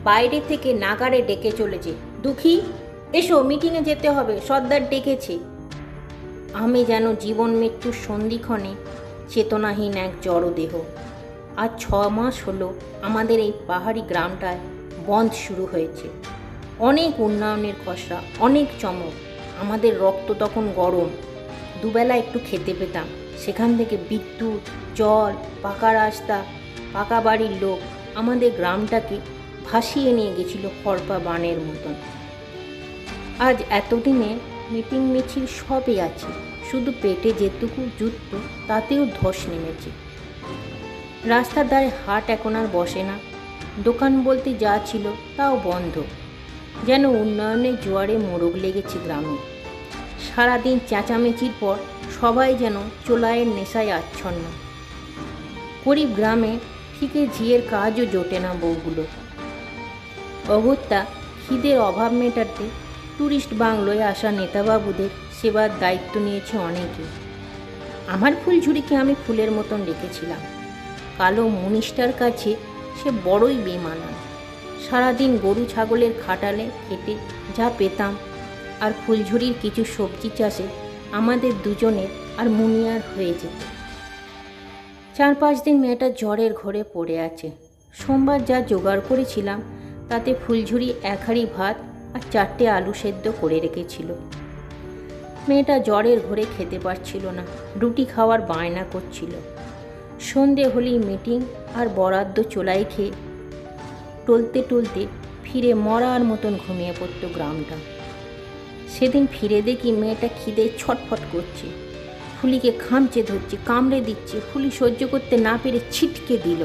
বাইরে থেকে নাগাড়ে ডেকে চলেছে, দুঃখী এসো, মিটিংয়ে যেতে হবে, সর্দার ডেকেছে। আমি যেন জীবন মৃত্যুর সন্ধিক্ষণে চেতনাহীন এক জড়দেহ। আজ 6 মাস হলো আমাদের এই পাহাড়ি গ্রামটায় বন্ধ শুরু হয়েছে। অনেক উন্নয়নের খসড়া, অনেক চমক। আমাদের রক্ত তখন গরম, দুবেলা একটু খেতে পেতাম। সেখান থেকে বিদ্যুৎ, জল, পাকা রাস্তা, পাকা বাড়ির লোক আমাদের গ্রামটাকে ভাসিয়ে নিয়ে গেছিল ফরপা বানের মতন। আজ এতদিনে মিটিং মিছিল সবই আছে, শুধু পেটে যেটুকু জুটত তাতেও ধস নেমেছে। রাস্তার ধারে হাট এখন আর বসে না, দোকান বলতে যা ছিল তাও বন্ধ। যেন উন্নয়নের জোয়ারে মোড়ক লেগেছে গ্রামে। সারাদিন চেঁচামেচির পর সবাই যেন চোলাইয়ের নেশায় আচ্ছন্ন। গরিব গ্রামে ফিকে ঝিয়ের কাজও জোটে না বউগুলো। অগত্যা খিদের অভাব মেটাতে ট্যুরিস্ট বাংলোয় আসা নেতাবাবুদের সেবার দায়িত্ব নিয়েছে অনেকে। আমার ফুলঝুরিকে আমি ফুলের মতন রেখেছিলাম। কালো মুনিশটার কাছে সে বড়ই বেমানান। সারাদিন গরু ছাগলের খাটালে খেটে যা পেতাম, আর ফুলঝুরির কিছু সবজি চাষে আমাদের দুজনের আর মুনিয়ার হয়ে যেত। 4-5 দিন মেয়েটা জ্বরের ঘরে পড়ে আছে। সোমবার যা জোগাড় করেছিলাম তাতে ফুলঝুরি 1 হাঁড়ি ভাত আর 4টে আলু সেদ্ধ করে রেখেছিল। মেয়েটা জ্বরের ঘরে খেতে পারছিল না, রুটি খাওয়ার বায়না করছিল। সন্ধে হলেই মিটিং আর বরাদ্দ চোলাই খেয়ে টলতে টলতে ফিরে মরার মতন ঘুমিয়ে পড়তো গ্রামটা। সেদিন ফিরে দেখি মেয়েটা খিদে ছটফট করছে, ফুলিকে খামচে ধরছে, কামড়ে দিচ্ছে। ফুলি সহ্য করতে না পেরে ছিটকে দিল।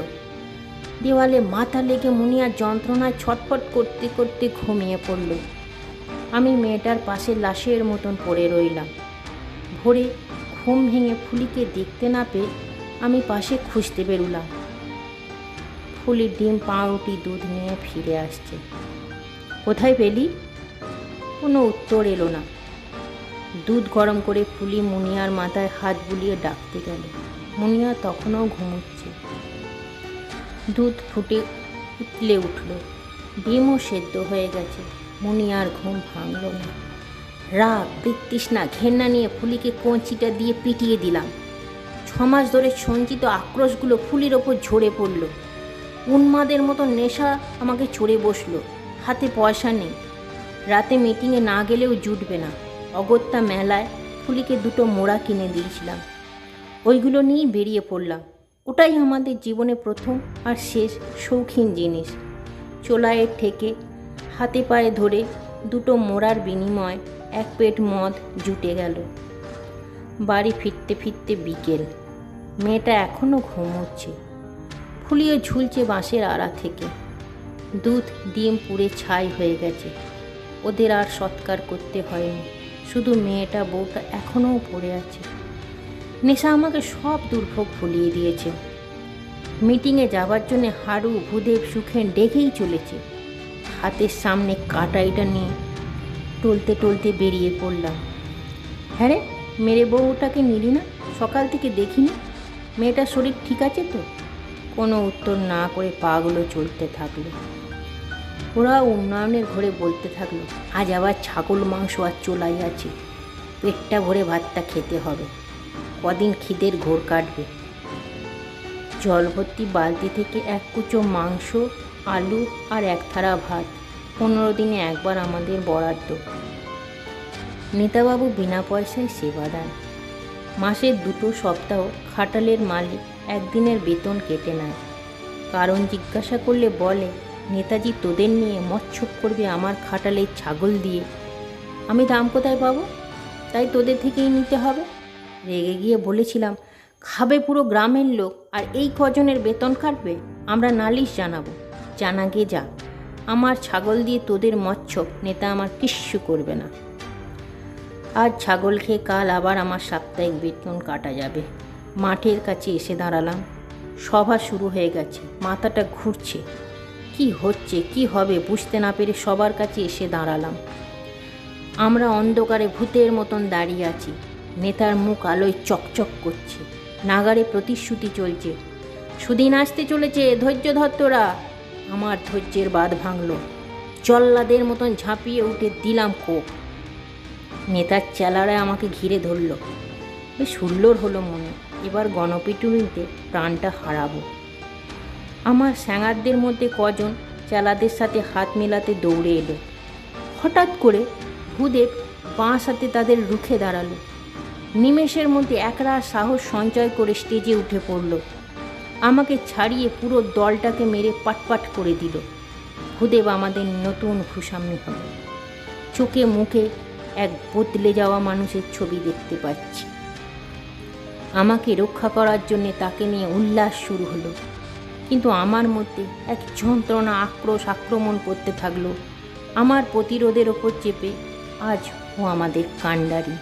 দেওয়ালে মাথা লেগে মুনিয়ার যন্ত্রণায় ছটফট করতে করতে ঘুমিয়ে পড়ল। আমি মেয়েটার পাশে লাশের মতন পড়ে রইলাম। ভোরে ঘুম ভেঙে ফুলিকে দেখতে না পেয়ে আমি পাশে খুঁজতে বেরুলাম। ফুলির ডিম, পাউরুটি, দুধ নিয়ে ফিরে আসছে। কোথায় পেলি? কোনো উত্তর এলো না। দুধ গরম করে ফুলি মুনিয়ার মাথায় হাত বুলিয়ে ডাকতে গেল। মুনিয়া তখনও ঘুমোচ্ছে। দুধ ফুটে উতলে উঠল, ডিমও সেদ্ধ হয়ে গেছে। মুনিয়ার ঘুম ভাঙল না। রাগ, বিতৃষ্ণা, ঘেন্না নিয়ে ফুলিকে কঞ্চিটা দিয়ে পিটিয়ে দিলাম। 6 মাস ধরে সঞ্চিত আক্রোশগুলো ফুলির ওপর ঝরে পড়ল। উন্মাদের মতো নেশা আমাকে চড়ে বসলো। হাতে পয়সা নেই, রাতে মিটিংয়ে না গেলেও জুটবে না। অগত্যা মেলায় ফুলিকে 2টো মোড়া কিনে দিয়েছিলাম, ওইগুলো নিয়েই বেরিয়ে পড়লাম। ওটাই আমাদের জীবনে প্রথম আর শেষ শৌখিন জিনিস। চোলাইয়ের থেকে হাতে পায়ে ধরে 2টো মোড়ার বিনিময়ে 1 পেট মদ জুটে গেল। বাড়ি ফিরতে ফিরতে বিকেল। মেয়েটা এখনও ঘুমোচ্ছে। ফুলিও ঝুলছে বাঁশের আড়া থেকে। দুধ, ডিম পুড়ে ছাই হয়ে গেছে। ওদের আর সৎকার করতে হয়নি, শুধু মেয়েটা বউটা এখনও পড়ে আছে। নেশা আমাকে সব দুর্ভোগ ভুলিয়ে দিয়েছে। মিটিংয়ে যাবার জন্যে হারু, ভূদেব, সুখেন ডেকেই চলেছে। হাতের সামনে কাটাইটা নিয়ে টলতে টলতে বেরিয়ে পড়লাম। হ্যাঁ রে, মেরে বউটাকে নিলি না? সকাল থেকে দেখিনি। মেয়েটার শরীর ঠিক আছে তো? কোনো উত্তর না করে পাগুলো চলতে থাকলো। ওরা উন্নয়নের ঘরে বলতে থাকলো, আজ আবার ছাগল মাংস আর চোলাই আছে, পেটটা ভরে ভাতটা খেতে হবে, কদিন খিদের ঘোর কাটবে। জল ভর্তি বালতি থেকে 1 কুচো মাংস, আলু আর 1 থালা ভাত 15 দিনে একবার আমাদের বরাদ্দ। নেতাবাবু বিনা পয়সায় সেবা দেন। মাসের 2টো সপ্তাহ খাটালের মালিক 1 দিনের বেতন কেটে নেয়। কারণ জিজ্ঞাসা করলে বলে, নেতাজি তোদের নিয়ে মচ্ছব করবে আমার খাটালের ছাগল দিয়ে। আমি দাম কোথায় পাবো? তাই তোদের থেকেই নিতে হবে। রেগে গিয়ে বলেছিলাম, খাবে পুরো গ্রামের লোক আর এই কজনের বেতন কাটবে? আমরা নালিশ জানাবো। জানাগে যা, আমার ছাগল দিয়ে তোদের মচ্ছব নেতা আমার কিচ্ছু করবে না। আজ ছাগল খেয়ে কাল আবার আমার সাপ্তাহিক বেতন কাটা যাবে। মাঠের কাছে এসে দাঁড়ালাম। সভা শুরু হয়ে গেছে। মাথাটা ঘুরছে। কি হচ্ছে, কি হবে বুঝতে না পেরে সবার কাছে এসে দাঁড়ালাম। আমরা অন্ধকারে ভূতের মতন দাঁড়িয়ে আছি। নেতার মুখ আলোয় চকচক করছে। নাগারে প্রতিশ্রুতি চলছে, সুদিন আসতে চলেছে, ধৈর্য ধর তোরা। আমার ধৈর্যের বাঁধ ভাঙল। জল্লাদের মতন ঝাঁপিয়ে উঠে দিলাম কোপ। নেতার চেলারা আমাকে ঘিরে ধরল। বেশ হুল্লোড় হলো মনে, এবার গণপিটুনিতে প্রাণটা হারাবো। আমার স্যাঙারদের মধ্যে কজন চেলাদের সাথে হাত মেলাতে দৌড়ে এলো। হঠাৎ করে ভূদেব বাঁ হাতে তাদের রুখে দাঁড়ালো। নিমেষের মধ্যে একরা সাহস সঞ্চয় করে স্টেজে উঠে পড়ল। আমাকে ছাড়িয়ে পুরো দলটাকে মেরে পাটপাট করে দিল। ভূদেব আমাদের নতুন ভূস্বামী হবে। চোখে মুখে এক বদলে যাওয়া মানুষের ছবি দেখতে পাচ্ছি। আমাকে রক্ষা করার জন্যে তাকে নিয়ে উল্লাস শুরু হলো, কিন্তু আমার মধ্যে এক যন্ত্রণা আক্রমণ করতে থাকলো। আমার প্রতিরোধের ওপর চেপে আজ ও আমাদের কাণ্ডারি।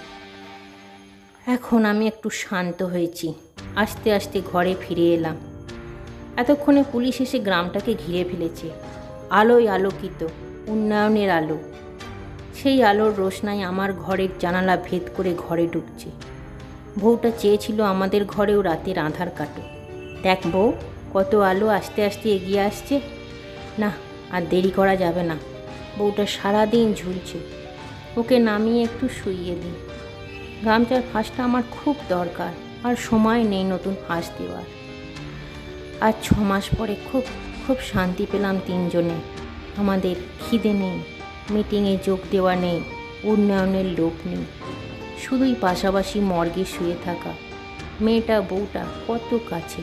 এখন আমি একটু শান্ত হয়েছি। আস্তে আস্তে ঘরে ফিরে এলাম। এতক্ষণে পুলিশ এসে গ্রামটাকে ঘিরে ফেলেছে। আলোয় আলোকিত, উন্নয়নের আলো। সেই আলোর রোশনাই আমার ঘরের জানালা ভেদ করে ঘরে ঢুকছে। বউটা চেয়েছিল আমাদের ঘরেও রাতের আঁধার কাটুক। দেখ বউ, কত আলো আস্তে আস্তে এগিয়ে আসছে। না, আর দেরি করা যাবে না। বউটা সারাদিন ঝুলছে, ওকে নামিয়ে একটু শুইয়ে দিই। গামছার ফাঁসটা আমার খুব দরকার, আর সময় নেই নতুন ফাঁস দেওয়ার। আজ 6 মাস পরে খুব খুব শান্তি পেলাম তিনজনে। আমাদের খিদে নেই, মিটিংয়ে যোগ দেওয়া নেই, উন্নয়নের লোভ নেই, শুধুই পাশাপাশি মর্গে শুয়ে থাকা। মেয়েটা বউটা কত কাছে।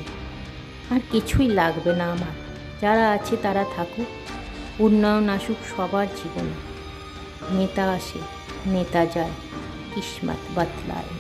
আর কিছুই লাগবে না আমার। যারা আছে তারা থাকুক, উন্নয়ন আসুক সবার জীবনে। নেতা আসে, নেতা যায়, কিসমত বদলায়।